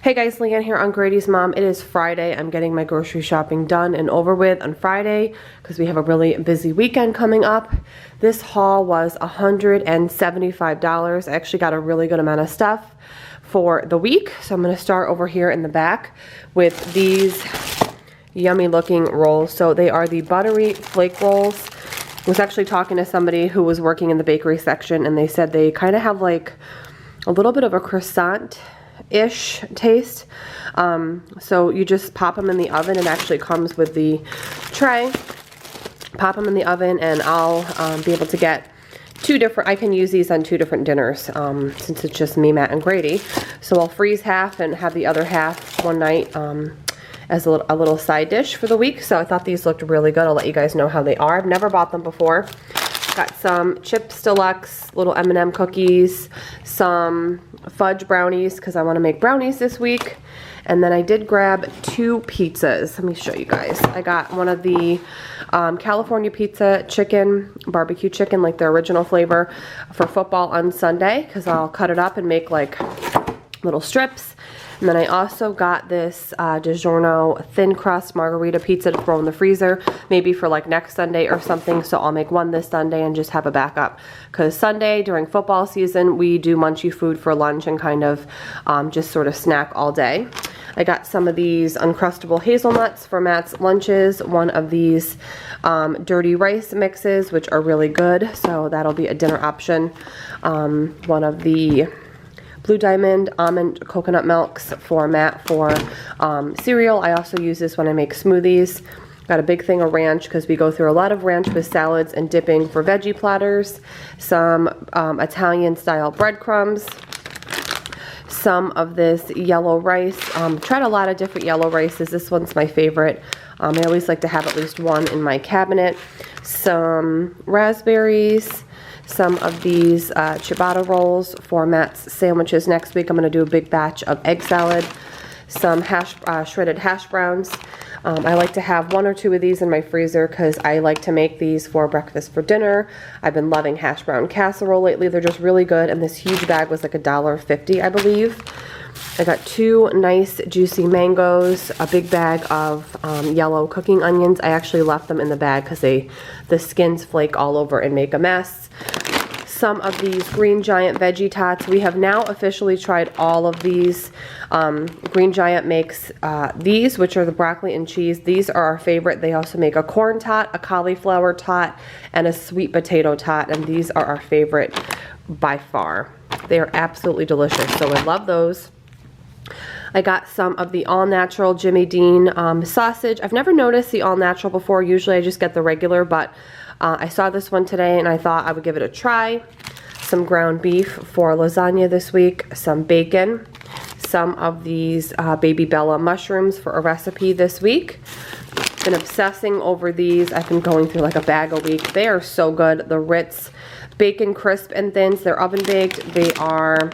Hey guys, Leanne here on Grady's Mom. It is Friday. I'm getting my grocery shopping done and over with on Friday because we have a really busy weekend coming up. This haul was $175. I actually got a really good amount of stuff for the week. So I'm going to start over here in the back with these yummy looking rolls. So they are the buttery flake rolls. I was actually talking to somebody who was working in the bakery section and they said they kind of have like a little bit of a croissant-ish taste. So you just pop them in the oven. It actually comes with the tray. Pop them in the oven and I'll be able to get two different, I can use these on two different dinners since it's just me, Matt, and Grady. So I'll freeze half and have the other half one night as a little side dish for the week. So I thought these looked really good. I'll let you guys know how they are. I've never bought them before. Got some Chips Deluxe little M&M cookies, some fudge brownies because I want to make brownies this week. And then I did grab two pizzas. Let me show you guys. I got one of the California pizza chicken, barbecue chicken, like their original flavor for football on Sunday because I'll cut it up and make like little strips. And then I also got this DiGiorno thin crust margarita pizza to throw in the freezer, maybe for like next Sunday or something. So I'll make one this Sunday and just have a backup. Because Sunday during football season, we do munchy food for lunch and kind of just sort of snack all day. I got some of these Uncrustable hazelnuts for Matt's lunches, one of these dirty rice mixes, which are really good. So that'll be a dinner option. One of the Blue Diamond almond coconut milks for Matt for cereal. I also use this when I make smoothies. Got a big thing of ranch because we go through a lot of ranch with salads and dipping for veggie platters. Some Italian style breadcrumbs. Some of this yellow rice. Tried a lot of different yellow rices. This one's my favorite. I always like to have at least one in my cabinet. Some raspberries. Some of these ciabatta rolls for Matt's sandwiches next week. I'm going to do a big batch of egg salad. Some shredded hash browns. I like to have one or two of these in my freezer because I like to make these for breakfast for dinner. I've been loving hash brown casserole lately. They're just really good. And this huge bag was like $1.50, I believe. I got two nice juicy mangoes, a big bag of yellow cooking onions. I actually left them in the bag because the skins flake all over and make a mess. Some of these Green Giant veggie tots. We have now officially tried all of these. Green Giant makes these, which are the broccoli and cheese. These are our favorite. They also make a corn tot, a cauliflower tot, and a sweet potato tot, and these are our favorite by far. They are absolutely delicious, so I love those. I got some of the all-natural Jimmy Dean sausage. I've never noticed the all-natural before. Usually I just get the regular, but I saw this one today and I thought I would give it a try. Some ground beef for lasagna this week. Some bacon. Some of these Baby Bella mushrooms for a recipe this week. Been obsessing over these. I've been going through like a bag a week. They are so good. The Ritz Bacon Crisp and Thins. They're oven baked. They are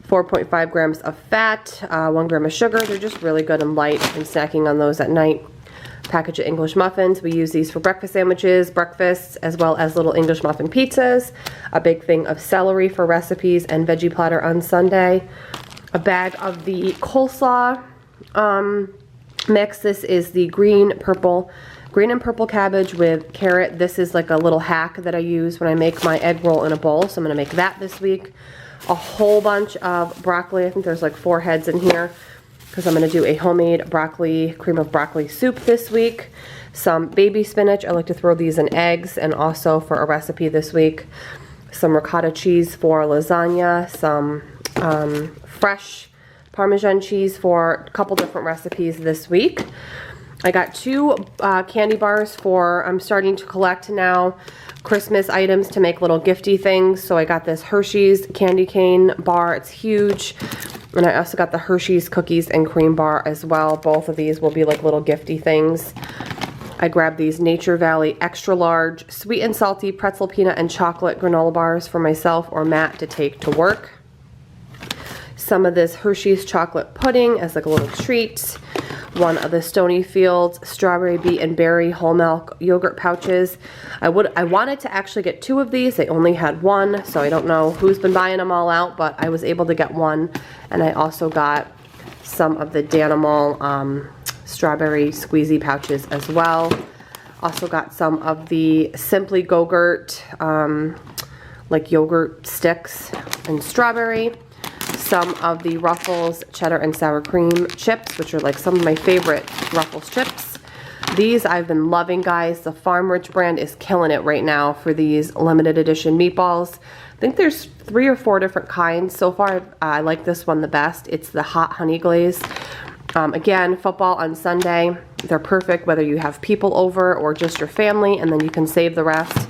4.5 grams of fat, 1 gram of sugar. They're just really good and light. I'm snacking on those at night. Package of English muffins. We use these for breakfast sandwiches, breakfasts, as well as little English muffin pizzas. A big thing of celery for recipes and veggie platter on Sunday. A bag of the coleslaw mix. This is the green and purple cabbage with carrot. This is like a little hack that I use when I make my egg roll in a bowl. So I'm going to make that this week. A whole bunch of broccoli. I think there's like 4 heads in here because I'm going to do a homemade cream of broccoli soup this week. Some baby spinach. I like to throw these in eggs and also for a recipe this week. Some ricotta cheese for lasagna. Some fresh Parmesan cheese for a couple different recipes this week. I got 2 candy bars I'm starting to collect now Christmas items to make little gifty things. So I got this Hershey's candy cane bar. It's huge. And I also got the Hershey's cookies and cream bar as well. Both of these will be like little gifty things. I grabbed these Nature Valley extra large sweet and salty pretzel peanut and chocolate granola bars for myself or Matt to take to work. Some of this Hershey's chocolate pudding as like a little treat. One of the Stonyfield strawberry, beet, and berry whole milk yogurt pouches. I wanted to actually get 2 of these. They only had 1, so I don't know who's been buying them all out, but I was able to get 1. And I also got some of the Danimal strawberry squeezy pouches as well. Also got some of the Simply Go-Gurt like yogurt sticks and strawberry. Some of the Ruffles cheddar and sour cream chips, which are like some of my favorite Ruffles chips. These I've been loving, guys. The Farm Rich brand is killing it right now for these limited edition meatballs. I think there's 3 or 4 different kinds. So far, I like this one the best. It's the hot honey glaze. Again, football on Sunday. They're perfect whether you have people over or just your family, and then you can save the rest.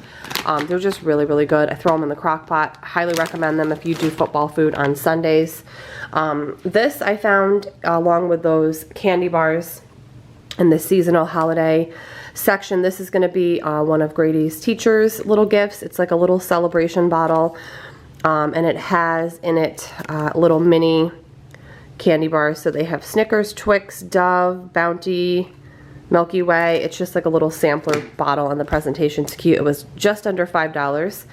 They're just really, really good. I throw them in the crock pot. Highly recommend them if you do football food on Sundays. This I found along with those candy bars in the seasonal holiday section. This is going to be one of Grady's teachers' little gifts. It's like a little celebration bottle, and it has in it little mini candy bars. So they have Snickers, Twix, Dove, Bounty, Milky Way. It's just like a little sampler bottle, and the presentation's cute. It was just under $5.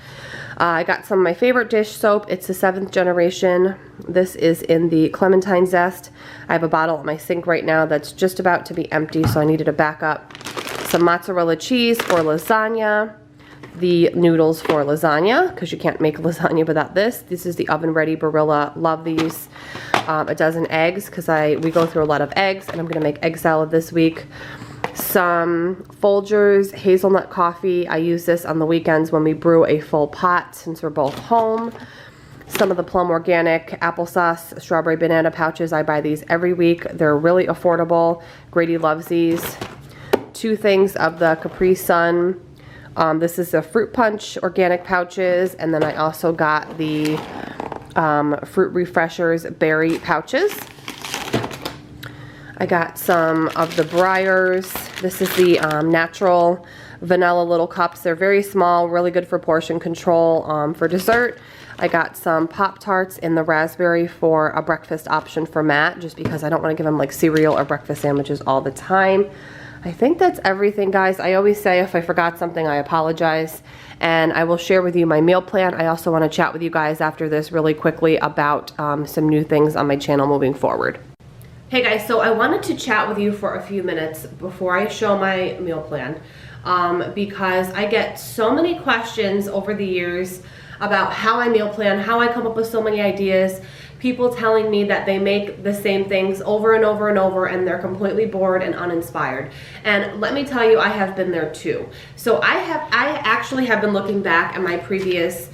I got some of my favorite dish soap. It's the 7th generation. This is in the Clementine Zest. I have a bottle at my sink right now that's just about to be empty, so I needed to back up. Some mozzarella cheese for lasagna. The noodles for lasagna, because you can't make lasagna without this. This is the oven ready Barilla. Love these. A dozen eggs, because we go through a lot of eggs, and I'm going to make egg salad this week. Some Folgers hazelnut coffee. I use this on the weekends when we brew a full pot since we're both home. Some of the Plum Organic applesauce strawberry banana pouches. I buy these every week. They're really affordable. Grady loves these. 2 things of the Capri Sun. This is the Fruit Punch organic pouches, and then I also got the Fruit Refreshers berry pouches. I got some of the Breyers. This is the natural vanilla little cups. They're very small, really good for portion control. For dessert, I got some Pop-Tarts in the raspberry for a breakfast option for Matt, just because I don't want to give him like cereal or breakfast sandwiches all the time. I think that's everything, guys. I always say if I forgot something, I apologize. And I will share with you my meal plan. I also want to chat with you guys after this really quickly about some new things on my channel moving forward. Hey guys, so I wanted to chat with you for a few minutes before I show my meal plan, because I get so many questions over the years about how I meal plan, how I come up with so many ideas, people telling me that they make the same things over and over and over and they're completely bored and uninspired. And let me tell you, I have been there too. So I actually have been looking back at my previous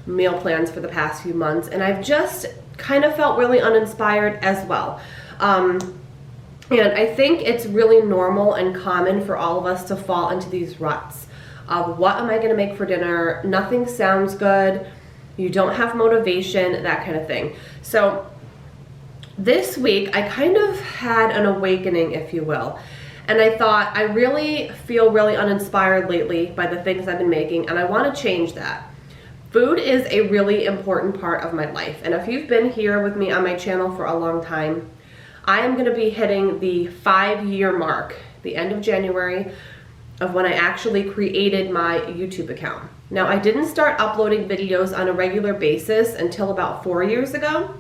meal plans for the past few months, and I've just kind of felt really uninspired as well. And I think it's really normal and common for all of us to fall into these ruts of what am I going to make for dinner? Nothing sounds good. You don't have motivation, that kind of thing. So this week I kind of had an awakening, if you will. And I thought, I really feel really uninspired lately by the things I've been making, and I want to change that. Food is a really important part of my life. And if you've been here with me on my channel for a long time, I am going to be hitting the 5-year mark, the end of January, of when I actually created my YouTube account. Now, I didn't start uploading videos on a regular basis until about 4 years ago,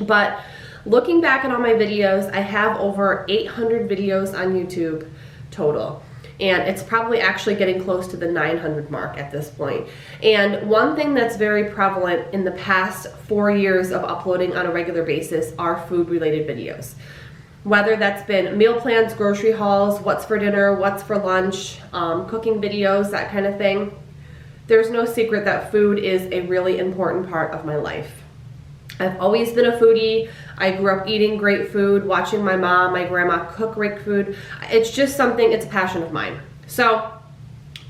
but looking back at all my videos, I have over 800 videos on YouTube total. And it's probably actually getting close to the 900 mark at this point. And one thing that's very prevalent in the past 4 years of uploading on a regular basis are food-related videos. Whether that's been meal plans, grocery hauls, what's for dinner, what's for lunch, cooking videos, that kind of thing. There's no secret that food is a really important part of my life. I've always been a foodie. I grew up eating great food, watching my mom, my grandma cook great food. It's just something, it's a passion of mine. So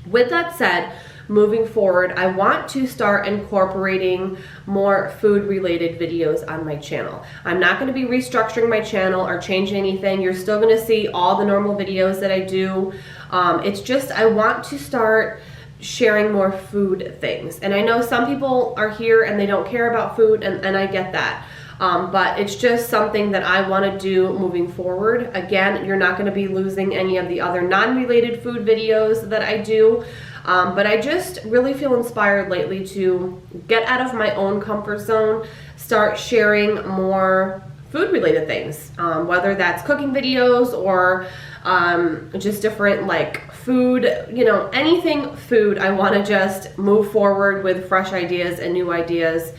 with that said, moving forward, I want to start incorporating more food-related videos on my channel. I'm not going to be restructuring my channel or changing anything. You're still going to see all the normal videos that I do. It's just I want to start sharing more food things. And I know some people are here and they don't care about food, and I get that. But it's just something that I want to do moving forward. Again, you're not going to be losing any of the other non-related food videos that I do. But I just really feel inspired lately to get out of my own comfort zone, start sharing more food related things, whether that's cooking videos or just different like food, you know, anything food. I want to just move forward with fresh ideas and new ideas.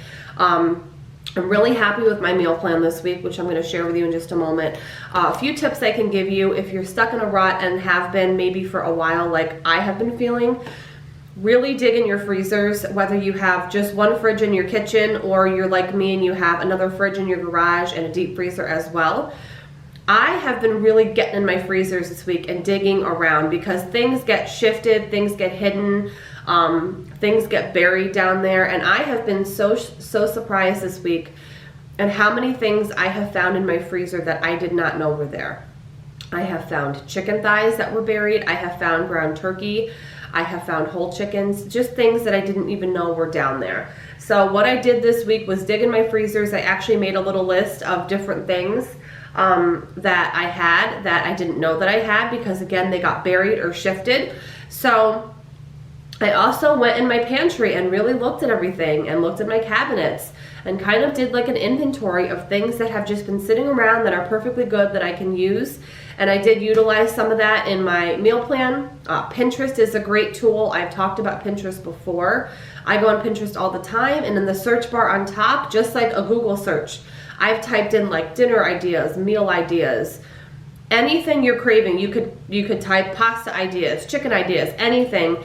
I'm really happy with my meal plan this week, which I'm going to share with you in just a moment. A few tips I can give you if you're stuck in a rut and have been maybe for a while like I have been feeling. Really dig in your freezers, whether you have just one fridge in your kitchen or you're like me and you have another fridge in your garage and a deep freezer as well. I have been really getting in my freezers this week and digging around because things get shifted, things get hidden, things get buried down there, and I have been so surprised this week at how many things I have found in my freezer that I did not know were there. I have found chicken thighs that were buried, I have found ground turkey, I have found whole chickens, just things that I didn't even know were down there. So what I did this week was dig in my freezers. I actually made a little list of different things that I had that I didn't know that I had because again, they got buried or shifted. So I also went in my pantry and really looked at everything and looked at my cabinets and kind of did like an inventory of things that have just been sitting around that are perfectly good that I can use. And I did utilize some of that in my meal plan. Pinterest is a great tool. I've talked about Pinterest before. I go on Pinterest all the time, and in the search bar on top, just like a Google search, I've typed in like dinner ideas, meal ideas, anything you're craving. You could type pasta ideas, chicken ideas, anything.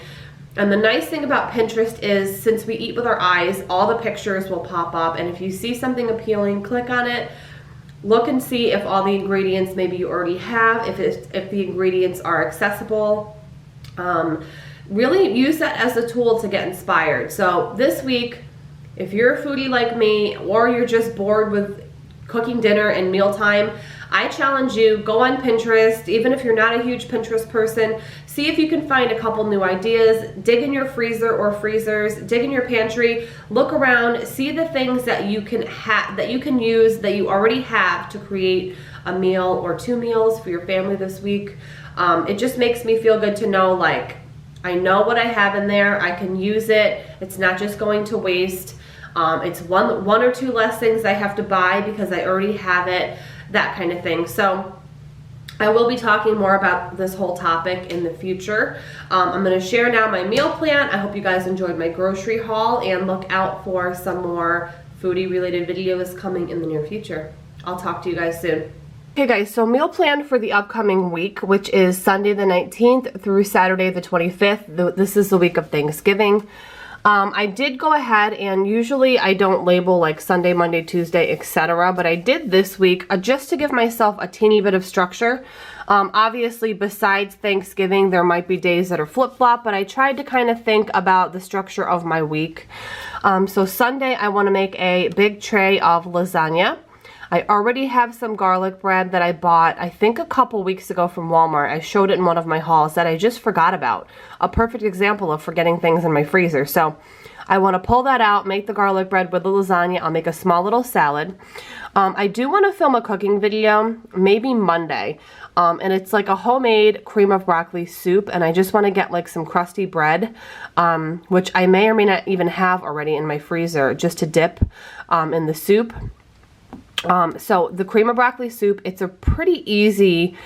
And the nice thing about Pinterest is since we eat with our eyes, all the pictures will pop up, and if you see something appealing, click on it. Look and see if all the ingredients maybe you already have, if the ingredients are accessible. Really use that as a tool to get inspired. So this week, if you're a foodie like me or you're just bored with cooking dinner and mealtime, I challenge you, go on Pinterest, even if you're not a huge Pinterest person, see if you can find a couple new ideas, dig in your freezer or freezers, dig in your pantry, look around, see the things that you can use that you already have to create a meal or 2 meals for your family this week. It just makes me feel good to know like, I know what I have in there, I can use it, it's not just going to waste. It's one or two less things I have to buy because I already have it, that kind of thing. So I will be talking more about this whole topic in the future. I'm going to share now my meal plan. I hope you guys enjoyed my grocery haul and look out for some more foodie related videos coming in the near future. I'll talk to you guys soon. Okay guys, so meal plan for the upcoming week, which is Sunday the 19th through Saturday the 25th. This is the week of Thanksgiving. I did go ahead and usually I don't label like Sunday, Monday, Tuesday, etc. But I did this week just to give myself a teeny bit of structure. Obviously, besides Thanksgiving, there might be days that are flip-flop, but I tried to kind of think about the structure of my week. So Sunday, I want to make a big tray of lasagna. I already have some garlic bread that I bought, I think a couple weeks ago from Walmart. I showed it in one of my hauls that I just forgot about. A perfect example of forgetting things in my freezer. So I want to pull that out, make the garlic bread with the lasagna. I'll make a small little salad. I do want to film a cooking video, maybe Monday. And it's like a homemade cream of broccoli soup. And I just want to get like some crusty bread, which I may or may not even have already in my freezer, just to dip in the soup. So the cream of broccoli soup, it's a pretty easy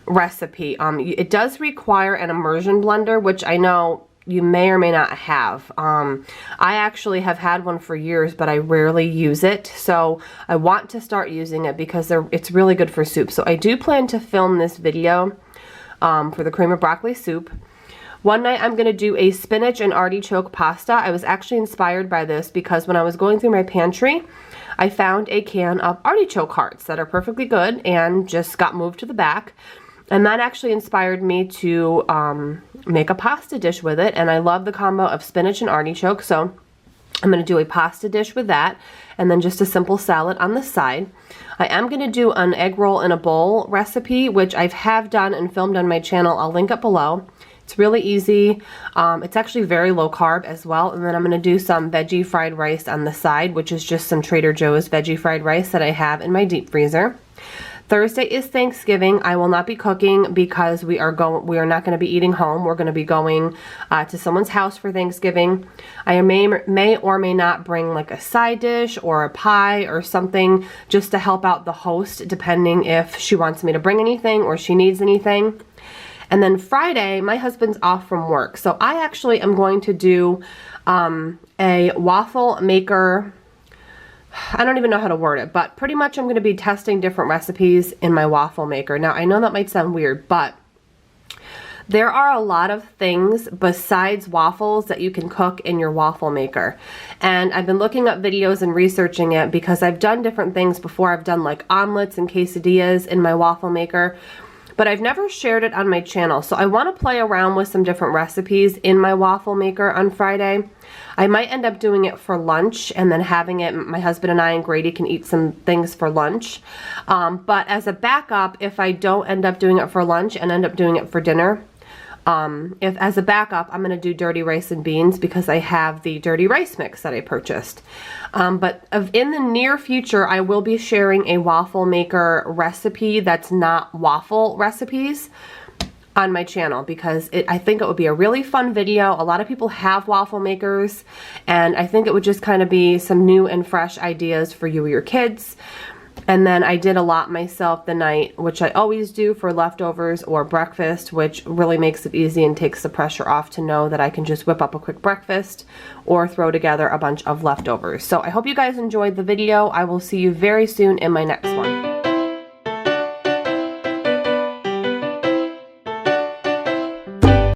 recipe. It does require an immersion blender, which I know you may or may not have. I actually have had one for years, but I rarely use it. So I want to start using it because it's really good for soup. So I do plan to film this video for the cream of broccoli soup. One night I'm going to do a spinach and artichoke pasta. I was actually inspired by this because when I was going through my pantry, I found a can of artichoke hearts that are perfectly good and just got moved to the back. And that actually inspired me to make a pasta dish with it. And I love the combo of spinach and artichoke. So I'm going to do a pasta dish with that. And then just a simple salad on the side. I am going to do an egg roll in a bowl recipe, which I have done and filmed on my channel. I'll link it below. It's really easy. It's actually very low carb as well. And then I'm going to do some veggie fried rice on the side, which is just some Trader Joe's veggie fried rice that I have in my deep freezer. Thursday is Thanksgiving. I will not be cooking because we are not going to be eating home. We're going to be going to someone's house for Thanksgiving. I may or may not bring like a side dish or a pie or something just to help out the host, depending if she wants me to bring anything or she needs anything. And then Friday, my husband's off from work. So I actually am going to do a waffle maker. I don't even know how to word it, but pretty much I'm going to be testing different recipes in my waffle maker. Now, I know that might sound weird, but there are a lot of things besides waffles that you can cook in your waffle maker. And I've been looking up videos and researching it because I've done different things before. I've done like omelets and quesadillas in my waffle maker, but I've never shared it on my channel. So I want to play around with some different recipes in my waffle maker on Friday. I might end up doing it for lunch and then having it, my husband and I and Grady can eat some things for lunch. But as a backup, if I don't end up doing it for lunch and end up doing it for dinner, as a backup, I'm going to do dirty rice and beans because I have the dirty rice mix that I purchased. But in the near future, I will be sharing a waffle maker recipe that's not waffle recipes on my channel because I think it would be a really fun video. A lot of people have waffle makers, and I think it would just kind of be some new and fresh ideas for you or your kids. And then I did a lot myself the night, which I always do for leftovers or breakfast, which really makes it easy and takes the pressure off to know that I can just whip up a quick breakfast or throw together a bunch of leftovers. So I hope you guys enjoyed the video. I will see you very soon in my next one.